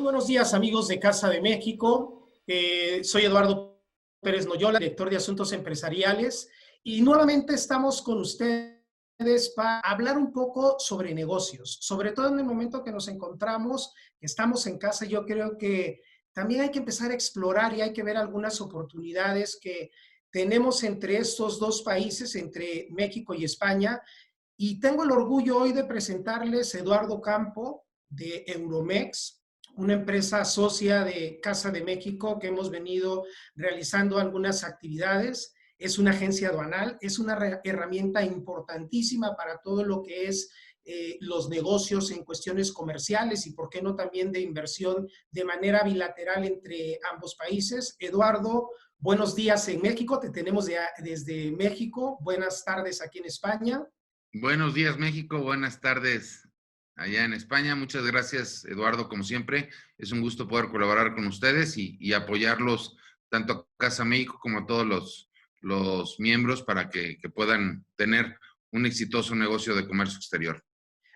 buenos días, amigos de Casa de México. Soy Eduardo Pérez Noyola, director de Asuntos Empresariales, y nuevamente estamos con ustedes para hablar un poco sobre negocios, sobre todo en el momento que nos encontramos, que estamos en casa. Yo creo que también hay que empezar a explorar y hay que ver algunas oportunidades que tenemos entre estos dos países, entre México y España. Y tengo el orgullo hoy de presentarles a Eduardo Campo de Euromex, una empresa socia de Casa de México que hemos venido realizando algunas actividades. Es una agencia aduanal, es una herramienta importantísima para todo lo que es los negocios en cuestiones comerciales y, por qué no, también de inversión de manera bilateral entre ambos países. Eduardo, buenos días en México, te tenemos desde México. Buenas tardes aquí en España. Buenos días, México. Buenas tardes allá en España. Muchas gracias, Eduardo, como siempre. Es un gusto poder colaborar con ustedes y apoyarlos tanto a Casa México como a todos los miembros para que puedan tener un exitoso negocio de comercio exterior.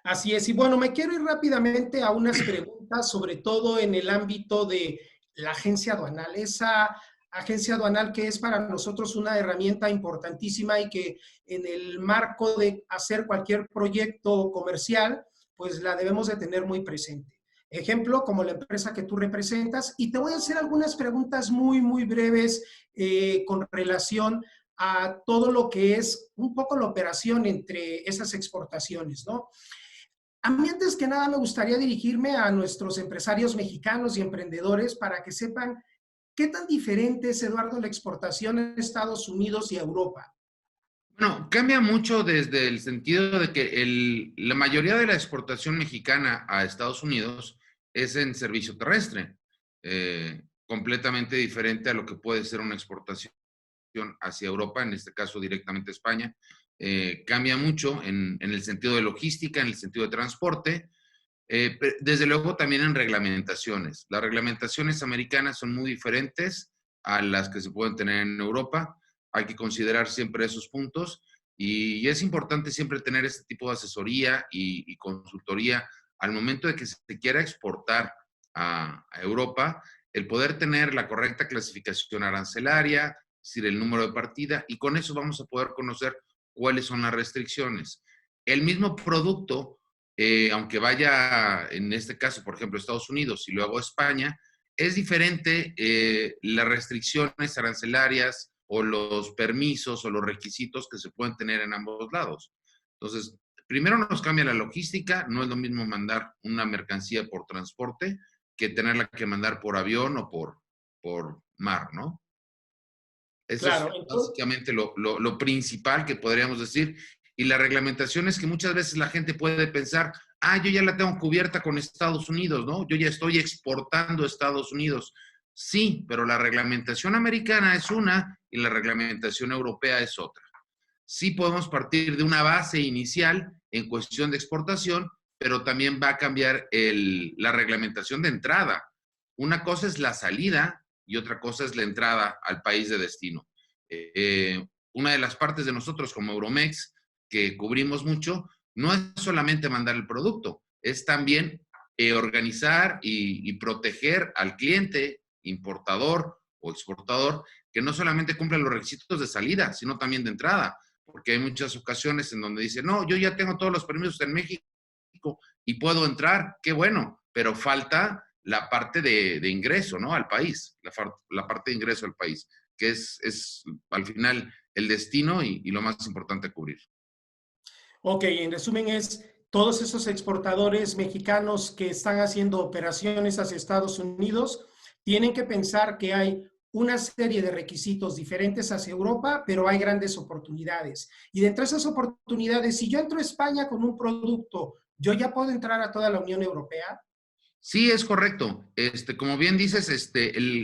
Así es. Y bueno, me quiero ir rápidamente a unas preguntas, sobre todo en el ámbito de la agencia aduanal. Esa agencia aduanal que es para nosotros una herramienta importantísima y que en el marco de hacer cualquier proyecto comercial, pues la debemos de tener muy presente. Ejemplo, como la empresa que tú representas. Y te voy a hacer algunas preguntas muy breves con relación a todo lo que es un poco la operación entre esas exportaciones, ¿no? A mí, antes que nada, me gustaría dirigirme a nuestros empresarios mexicanos y emprendedores para que sepan qué tan diferente es, Eduardo, la exportación a Estados Unidos y a Europa. Bueno, cambia mucho desde el sentido de que la mayoría de la exportación mexicana a Estados Unidos es en servicio terrestre, completamente diferente a lo que puede ser una exportación hacia Europa, en este caso directamente a España. Cambia mucho en el sentido de logística, en el sentido de transporte, desde luego también en reglamentaciones. Las reglamentaciones americanas son muy diferentes a las que se pueden tener en Europa. Hay que considerar siempre esos puntos y es importante siempre tener este tipo de asesoría y consultoría al momento de que se quiera exportar a Europa, el poder tener la correcta clasificación arancelaria, es decir, el número de partida, y con eso vamos a poder conocer cuáles son las restricciones. El mismo producto, aunque vaya, en este caso, por ejemplo, Estados Unidos y luego España, es diferente las restricciones arancelarias o los permisos o los requisitos que se pueden tener en ambos lados. Entonces, primero nos cambia la logística, no es lo mismo mandar una mercancía por transporte que tenerla que mandar por avión o por mar, ¿no? Eso es Claro, entonces, básicamente lo principal que podríamos decir. Y la reglamentación es que muchas veces la gente puede pensar, yo ya la tengo cubierta con Estados Unidos, ¿no? Yo ya estoy exportando a Estados Unidos. Sí, pero la reglamentación americana es una y la reglamentación europea es otra. Sí podemos partir de una base inicial en cuestión de exportación, pero también va a cambiar la reglamentación de entrada. Una cosa es la salida y otra cosa es la entrada al país de destino. Una de las partes de nosotros como Euromex, que cubrimos mucho, no es solamente mandar el producto, es también organizar y proteger al cliente, importador o exportador, que no solamente cumple los requisitos de salida, sino también de entrada, porque hay muchas ocasiones en donde dice, no, yo ya tengo todos los permisos en México y puedo entrar, qué bueno, pero falta la parte de ingreso, ¿no? Al país, la parte de ingreso al país, que es al final el destino y lo más importante a cubrir. ok, en resumen es, todos esos exportadores mexicanos que están haciendo operaciones hacia Estados Unidos tienen que pensar que hay una serie de requisitos diferentes hacia Europa, pero hay grandes oportunidades. Y dentro de esas oportunidades, si yo entro a España con un producto, ¿yo ya puedo entrar a toda la Unión Europea? Sí, es correcto. Como bien dices,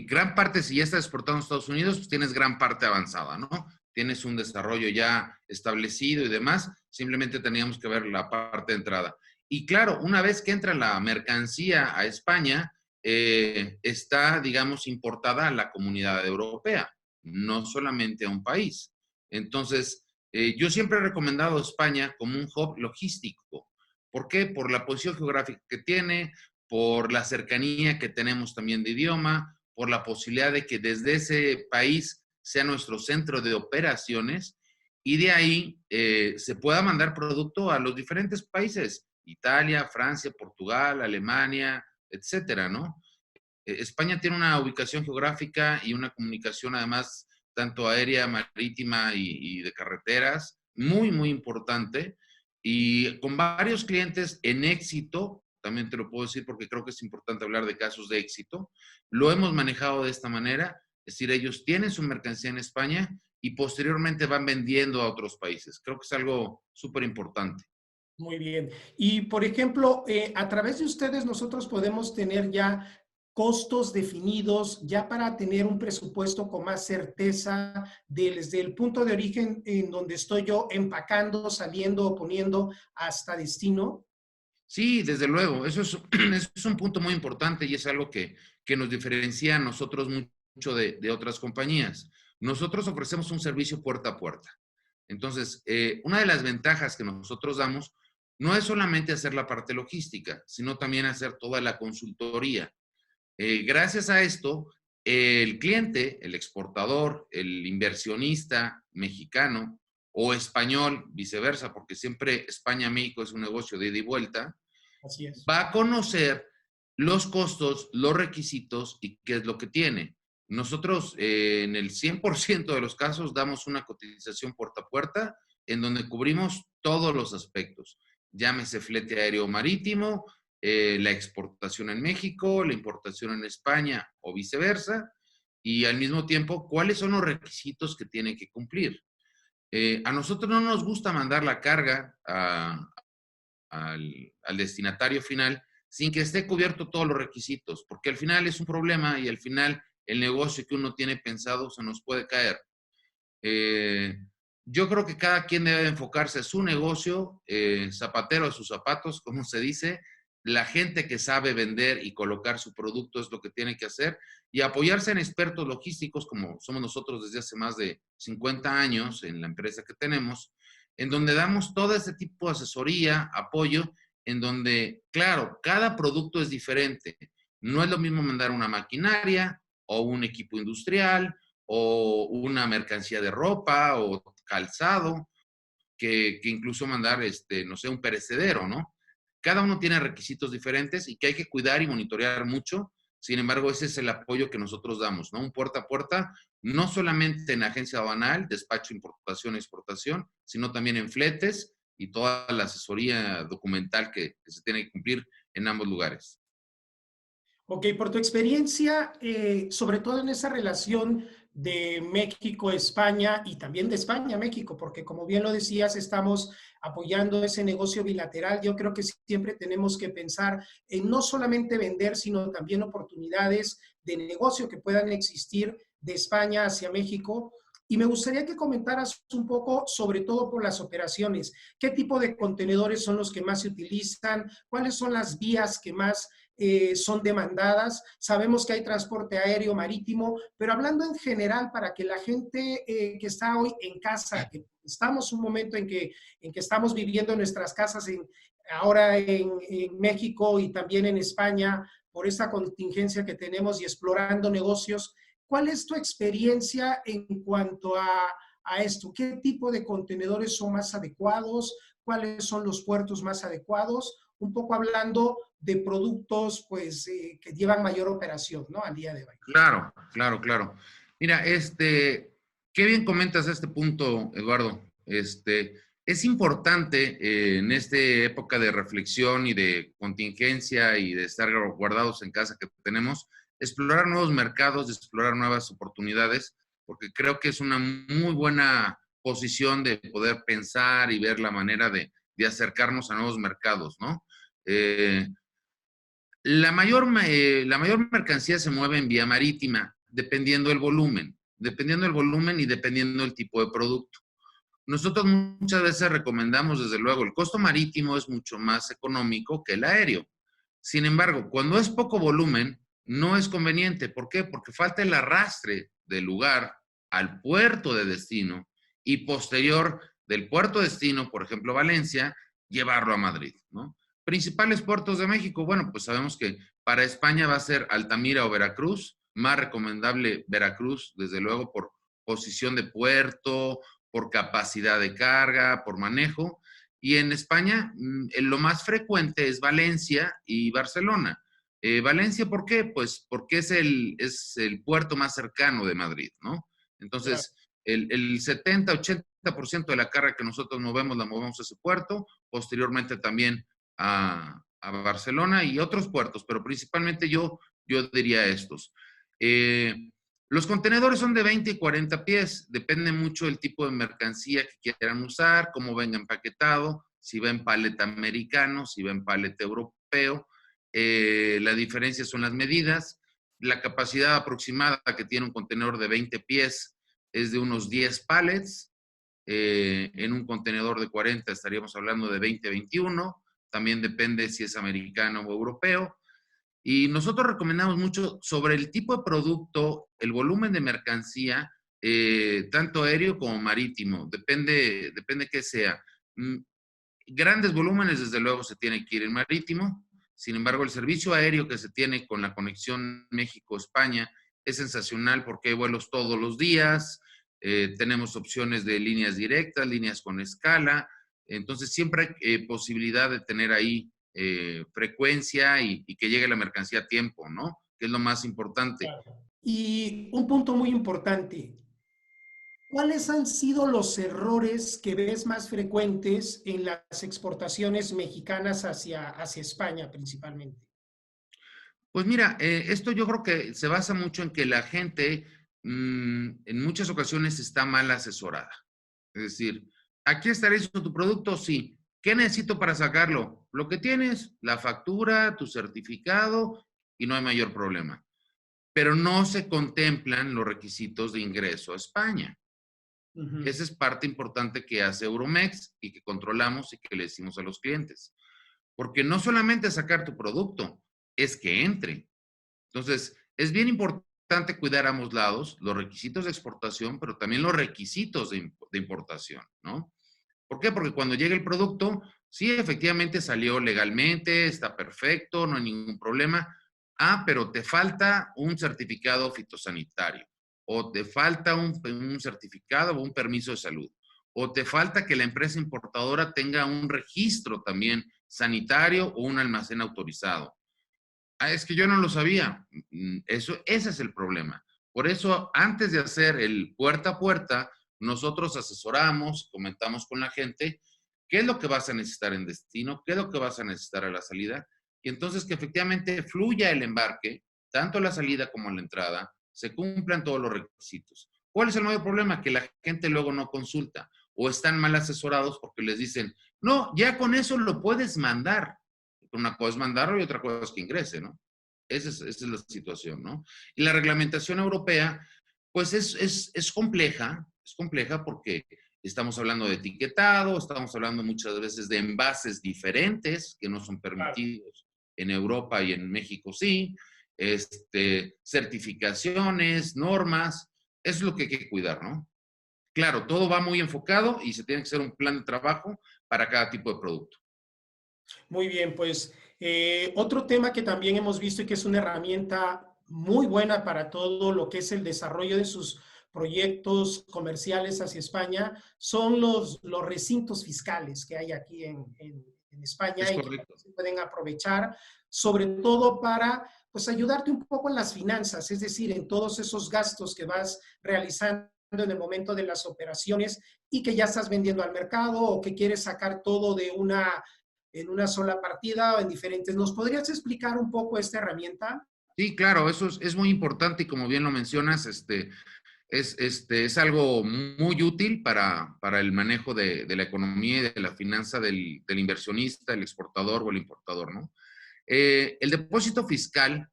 gran parte, si ya estás exportando a Estados Unidos, pues tienes gran parte avanzada, ¿no? Tienes un desarrollo ya establecido y demás. Simplemente teníamos que ver la parte de entrada. Y claro, una vez que entra la mercancía a España, está, digamos, importada a la comunidad europea, no solamente a un país. Entonces, yo siempre he recomendado España como un hub logístico. ¿Por qué? Por la posición geográfica que tiene, por la cercanía que tenemos también de idioma, por la posibilidad de que desde ese país sea nuestro centro de operaciones y de ahí se pueda mandar producto a los diferentes países, Italia, Francia, Portugal, Alemania, etcétera, ¿no? España tiene una ubicación geográfica y una comunicación además tanto aérea, marítima y de carreteras muy, muy importante y con varios clientes en éxito, también te lo puedo decir porque creo que es importante hablar de casos de éxito, lo hemos manejado de esta manera, es decir, ellos tienen su mercancía en España y posteriormente van vendiendo a otros países. Creo que es algo súper importante. Muy bien. Y, por ejemplo, a través de ustedes nosotros podemos tener ya costos definidos, ya para tener un presupuesto con más certeza desde el punto de origen en donde estoy yo empacando, saliendo o poniendo hasta destino. Sí, desde luego, eso es, eso es un punto muy importante y es algo que nos diferencia a nosotros mucho de otras compañías. Nosotros ofrecemos un servicio puerta a puerta. Entonces, una de las ventajas que nosotros damos no es solamente hacer la parte logística, sino también hacer toda la consultoría. Gracias a esto, el cliente, el exportador, el inversionista mexicano o español, viceversa, porque siempre España-México es un negocio de ida y vuelta, Así es. va a conocer los costos, los requisitos y qué es lo que tiene. Nosotros en el 100% de los casos damos una cotización puerta a puerta en donde cubrimos todos los aspectos. Llámese flete aéreo marítimo, la exportación en México, la importación en España o viceversa, y al mismo tiempo, cuáles son los requisitos que tiene que cumplir. A nosotros no nos gusta mandar la carga al destinatario final sin que esté cubierto todos los requisitos, porque al final es un problema y al final el negocio que uno tiene pensado se nos puede caer. Eh, yo creo que cada quien debe enfocarse a su negocio, zapatero a sus zapatos, como se dice. La gente que sabe vender y colocar su producto es lo que tiene que hacer y apoyarse en expertos logísticos como somos nosotros desde hace más de 50 años en la empresa que tenemos, en donde damos todo este tipo de asesoría, apoyo, en donde, claro, cada producto es diferente. No es lo mismo mandar una maquinaria o un equipo industrial o una mercancía de ropa o calzado, que incluso mandar, no sé, un perecedero, ¿no? Cada uno tiene requisitos diferentes y que hay que cuidar y monitorear mucho. Sin embargo, ese es el apoyo que nosotros damos, ¿no? Un puerta a puerta, no solamente en agencia aduanal, despacho, importación, exportación, sino también en fletes y toda la asesoría documental que se tiene que cumplir en ambos lugares. Ok, por tu experiencia, sobre todo en esa relación de México-España y también de España-México, porque como bien lo decías, estamos apoyando ese negocio bilateral. Yo creo que siempre tenemos que pensar en no solamente vender, sino también oportunidades de negocio que puedan existir de España hacia México. Y me gustaría que comentaras un poco, sobre todo por las operaciones, qué tipo de contenedores son los que más se utilizan, cuáles son las vías que más son demandadas. Sabemos que hay transporte aéreo, marítimo, pero hablando en general para que la gente que está hoy en casa, que estamos un momento en que estamos viviendo en nuestras casas ahora en México y también en España por esta contingencia que tenemos y explorando negocios, ¿cuál es tu experiencia en cuanto a esto? ¿Qué tipo de contenedores son más adecuados? ¿Cuáles son los puertos más adecuados? Un poco hablando de productos pues que llevan mayor operación, ¿no? Al día de hoy. Claro, claro, claro. Mira, qué bien comentas este punto, Eduardo. Es importante en esta época de reflexión y de contingencia y de estar guardados en casa que tenemos, explorar nuevos mercados, explorar nuevas oportunidades, porque creo que es una muy buena posición de poder pensar y ver la manera de acercarnos a nuevos mercados, ¿no? La mayor mercancía se mueve en vía marítima, dependiendo del volumen y dependiendo del tipo de producto. Nosotros muchas veces recomendamos, desde luego, el costo marítimo es mucho más económico que el aéreo. Sin embargo, cuando es poco volumen, no es conveniente. ¿Por qué? Porque falta el arrastre del lugar al puerto de destino y posterior del puerto de destino, por ejemplo, Valencia, llevarlo a Madrid, ¿no? Principales puertos de México, bueno, pues sabemos que para España va a ser Altamira o Veracruz, más recomendable Veracruz, desde luego por posición de puerto, por capacidad de carga, por manejo. Y en España lo más frecuente es Valencia y Barcelona. Valencia, ¿por qué? Pues porque es el puerto más cercano de Madrid, ¿no? Claro. Entonces, el 70-80% de la carga que nosotros movemos la movemos a ese puerto, posteriormente también a Barcelona y otros puertos, pero principalmente yo diría estos. Los contenedores son de 20 y 40 pies, depende mucho del tipo de mercancía que quieran usar, cómo venga empaquetado, si va en palet americano, si va en palet europeo. La diferencia son las medidas. La capacidad aproximada que tiene un contenedor de 20 pies es de unos 10 pallets. En un contenedor de 40 estaríamos hablando de 20-21. También depende si es americano o europeo. Y nosotros recomendamos mucho sobre el tipo de producto, el volumen de mercancía, tanto aéreo como marítimo, depende qué sea. Grandes volúmenes, desde luego, se tiene que ir en marítimo. Sin embargo, el servicio aéreo que se tiene con la conexión México-España es sensacional porque hay vuelos todos los días, tenemos opciones de líneas directas, líneas con escala, entonces siempre hay posibilidad de tener ahí frecuencia y que llegue la mercancía a tiempo, ¿no? Que es lo más importante. Claro. Y un punto muy importante, ¿cuáles han sido los errores que ves más frecuentes en las exportaciones mexicanas hacia España principalmente? Pues mira, esto yo creo que se basa mucho en que la gente en muchas ocasiones está mal asesorada. Es decir, ¿aquí está listo tu producto? Sí. ¿Qué necesito para sacarlo? Lo que tienes, la factura, tu certificado y no hay mayor problema. Pero no se contemplan los requisitos de ingreso a España. Ujú. Esa es parte importante que hace Euromex y que controlamos y que le decimos a los clientes. Porque no solamente sacar tu producto, es que entre. Entonces, es bien importante cuidar a ambos lados, los requisitos de exportación, pero también los requisitos de importación, ¿no? ¿Por qué? Porque cuando llega el producto, sí, efectivamente salió legalmente, está perfecto, no hay ningún problema. Ah, pero te falta un certificado fitosanitario, o te falta un certificado o un permiso de salud, o te falta que la empresa importadora tenga un registro también sanitario o un almacén autorizado. Ah, es que yo no lo sabía. Ese es el problema. Por eso, antes de hacer el puerta a puerta, nosotros asesoramos, comentamos con la gente qué es lo que vas a necesitar en destino, qué es lo que vas a necesitar a la salida, y entonces que efectivamente fluya el embarque, tanto a la salida como a la entrada, se cumplan todos los requisitos. ¿Cuál es el mayor problema? Que la gente luego no consulta o están mal asesorados porque les dicen, no, ya con eso lo puedes mandar. Una cosa es mandarlo y otra cosa es que ingrese, ¿no? Esa es la situación, ¿no? Y la reglamentación europea, pues es compleja porque estamos hablando de etiquetado, estamos hablando muchas veces de envases diferentes que no son Claro. permitidos en Europa y en México sí, certificaciones, normas, eso es lo que hay que cuidar, ¿no? Claro, todo va muy enfocado y se tiene que hacer un plan de trabajo para cada tipo de producto. Muy bien, pues otro tema que también hemos visto y que es una herramienta muy buena para todo lo que es el desarrollo de sus proyectos comerciales hacia España son los recintos fiscales que hay aquí en España Es y que correcto. se pueden aprovechar, sobre todo para pues ayudarte un poco en las finanzas, es decir, en todos esos gastos que vas realizando en el momento de las operaciones y que ya estás vendiendo al mercado o que quieres sacar todo en una sola partida o en diferentes. ¿Nos podrías explicar un poco esta herramienta? Sí, claro, eso es muy importante y como bien lo mencionas, es algo muy útil para el manejo de la economía y de la finanza del inversionista, el exportador o el importador, ¿no? El depósito fiscal,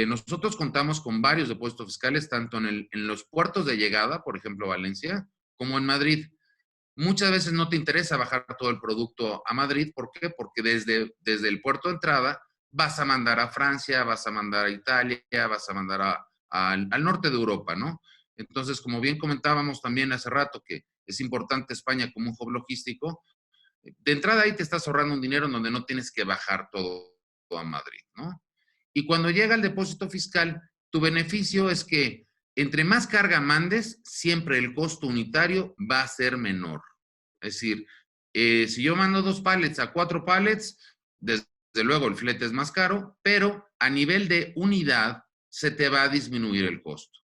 nosotros contamos con varios depósitos fiscales, tanto en los puertos de llegada, por ejemplo, Valencia, como en Madrid. Muchas veces no te interesa bajar todo el producto a Madrid. ¿Por qué? Porque desde el puerto de entrada vas a mandar a Francia, vas a mandar a Italia, vas a mandar al norte de Europa, ¿no? Entonces, como bien comentábamos también hace rato que es importante España como un hub logístico, De entrada ahí te estás ahorrando un dinero en donde no tienes que bajar todo a Madrid, ¿no? Y cuando llega el depósito fiscal, tu beneficio es que entre más carga mandes, siempre el costo unitario va a ser menor. Es decir, si yo mando 2 pallets a 4 pallets, desde luego el flete es más caro, pero a nivel de unidad se te va a disminuir el costo.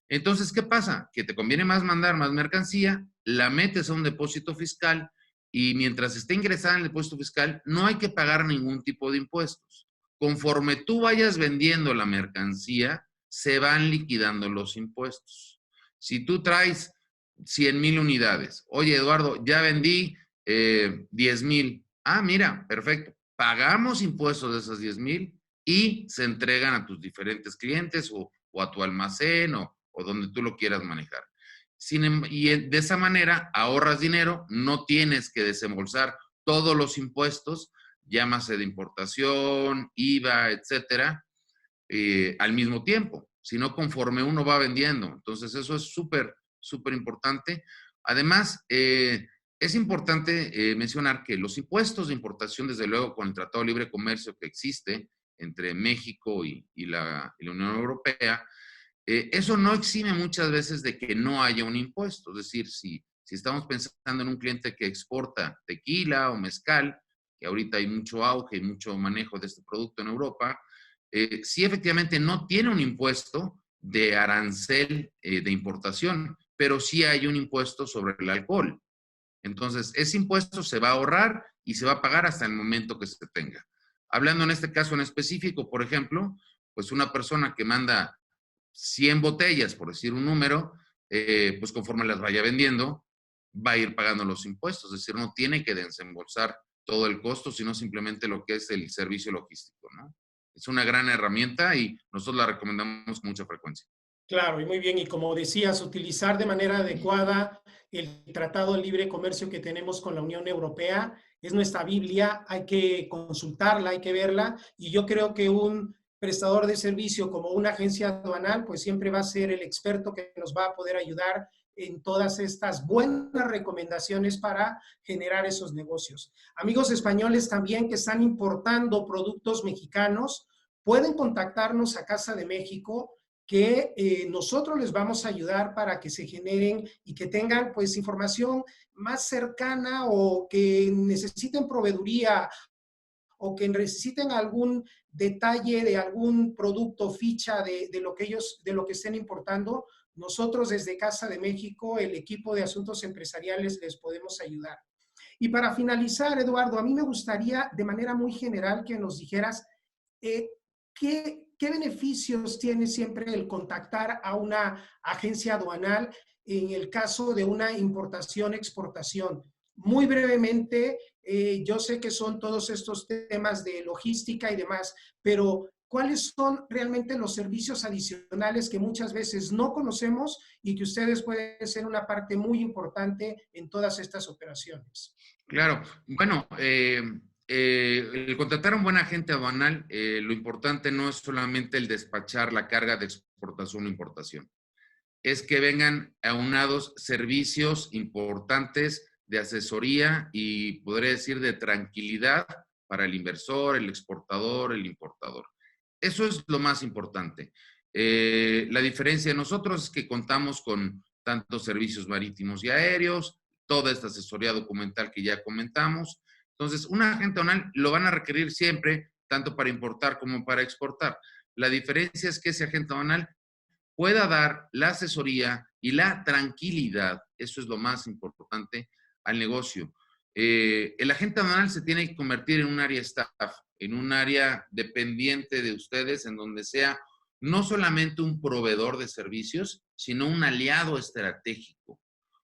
Entonces, ¿qué pasa? Que te conviene más mandar más mercancía, la metes a un depósito fiscal y mientras esté ingresada en el depósito fiscal, no hay que pagar ningún tipo de impuestos. Conforme tú vayas vendiendo la mercancía, se van liquidando los impuestos. Si tú traes 100,000 unidades, oye, Eduardo, ya vendí 10,000. Ah, mira, perfecto. Pagamos impuestos de esas 10,000 y se entregan a tus diferentes clientes o a tu almacén o donde tú lo quieras manejar. Y de esa manera ahorras dinero, no tienes que desembolsar todos los impuestos, llámase de importación, IVA, etcétera, al mismo tiempo, sino conforme uno va vendiendo. Entonces, eso es súper, súper importante. Además, es importante mencionar que los impuestos de importación, desde luego, con el Tratado de Libre Comercio que existe entre México y la Unión Europea, eso no exime muchas veces de que no haya un impuesto. Es decir, si estamos pensando en un cliente que exporta tequila o mezcal, que ahorita hay mucho auge y mucho manejo de este producto en Europa, sí efectivamente no tiene un impuesto de arancel de importación, pero sí hay un impuesto sobre el alcohol. Entonces, ese impuesto se va a ahorrar y se va a pagar hasta el momento que se tenga. Hablando en este caso en específico, por ejemplo, pues una persona que manda 100 botellas, por decir un número, pues conforme las vaya vendiendo, va a ir pagando los impuestos. Es decir, no tiene que desembolsar todo el costo, sino simplemente lo que es el servicio logístico, ¿no? Es una gran herramienta y nosotros la recomendamos con mucha frecuencia. Claro, y muy bien. Y como decías, utilizar de manera adecuada el Tratado de Libre Comercio que tenemos con la Unión Europea es nuestra Biblia, hay que consultarla, hay que verla, y yo creo que un prestador de servicio como una agencia aduanal, pues siempre va a ser el experto que nos va a poder ayudar en todas estas buenas recomendaciones para generar esos negocios. Amigos españoles también que están importando productos mexicanos, pueden contactarnos a Casa de México, que nosotros les vamos a ayudar para que se generen y que tengan pues información más cercana, o que necesiten proveeduría o que necesiten algún detalle de algún producto, ficha de lo que ellos, de lo que estén importando. Nosotros desde Casa de México, el equipo de asuntos empresariales, les podemos ayudar. Y para finalizar, Eduardo, a mí me gustaría de manera muy general que nos dijeras ¿qué beneficios tiene siempre el contactar a una agencia aduanal en el caso de una importación-exportación? Muy brevemente, yo sé que son todos estos temas de logística y demás, pero ¿cuáles son realmente los servicios adicionales que muchas veces no conocemos y que ustedes pueden ser una parte muy importante en todas estas operaciones? Claro, bueno, el contratar a un buen agente aduanal, lo importante no es solamente el despachar la carga de exportación o importación, es que vengan aunados servicios importantes de asesoría y podría decir de tranquilidad para el inversor, el exportador, el importador. Eso es lo más importante. La diferencia de nosotros es que contamos con tantos servicios marítimos y aéreos, toda esta asesoría documental que ya comentamos. Entonces, un agente aduanal lo van a requerir siempre, tanto para importar como para exportar. La diferencia es que ese agente aduanal pueda dar la asesoría y la tranquilidad, eso es lo más importante, al negocio. El agente aduanal se tiene que convertir en un área staff, en un área dependiente de ustedes, en donde sea no solamente un proveedor de servicios, sino un aliado estratégico,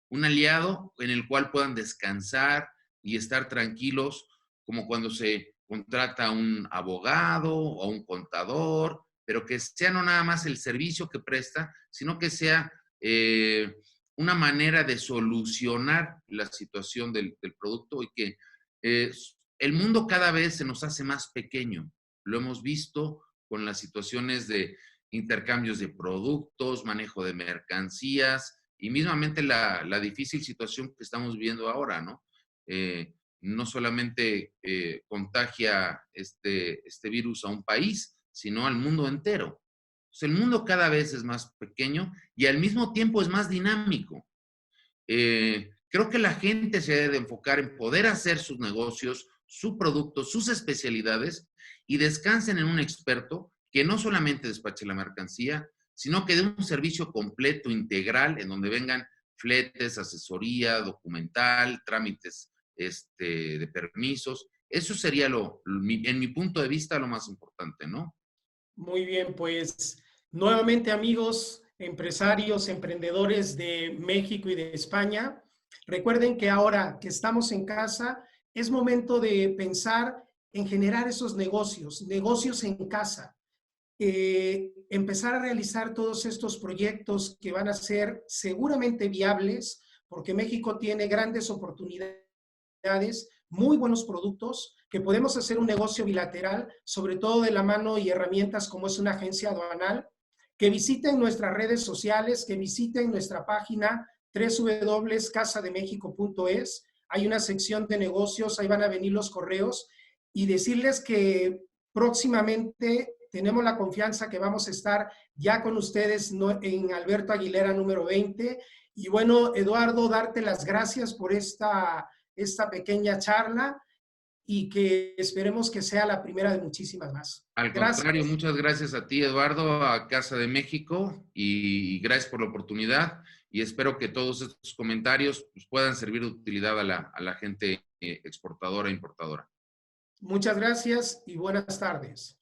un aliado en el cual puedan descansar y estar tranquilos, como cuando se contrata a un abogado o a un contador, pero que sea no nada más el servicio que presta, sino que sea una manera de solucionar la situación del producto y que el mundo cada vez se nos hace más pequeño. Lo hemos visto con las situaciones de intercambios de productos, manejo de mercancías y mismamente la difícil situación que estamos viviendo ahora, ¿no? no solamente contagia este virus a un país, sino al mundo entero. Pues el mundo cada vez es más pequeño y al mismo tiempo es más dinámico. Creo que la gente se debe de enfocar en poder hacer sus negocios, su producto, sus especialidades y descansen en un experto que no solamente despache la mercancía, sino que dé un servicio completo, integral, en donde vengan fletes, asesoría, documental, trámites de permisos. Eso sería en mi punto de vista, lo más importante, ¿no? Muy bien, pues nuevamente amigos, empresarios, emprendedores de México y de España, recuerden que ahora que estamos en casa, es momento de pensar en generar esos negocios, negocios en casa. Empezar a realizar todos estos proyectos que van a ser seguramente viables, porque México tiene grandes oportunidades, muy buenos productos, que podemos hacer un negocio bilateral, sobre todo de la mano y herramientas como es una agencia aduanal, que visiten nuestras redes sociales, que visiten nuestra página www.casademexico.es. Hay una sección de negocios, ahí van a venir los correos y decirles que próximamente tenemos la confianza que vamos a estar ya con ustedes en Alberto Aguilera número 20. Y bueno, Eduardo, darte las gracias por esta pequeña charla y que esperemos que sea la primera de muchísimas más. Al contrario, Gracias. muchas gracias a ti, Eduardo, a Casa de México, y gracias por la oportunidad. Y espero que todos estos comentarios pues, puedan servir de utilidad a la gente exportadora e importadora. Muchas gracias y buenas tardes.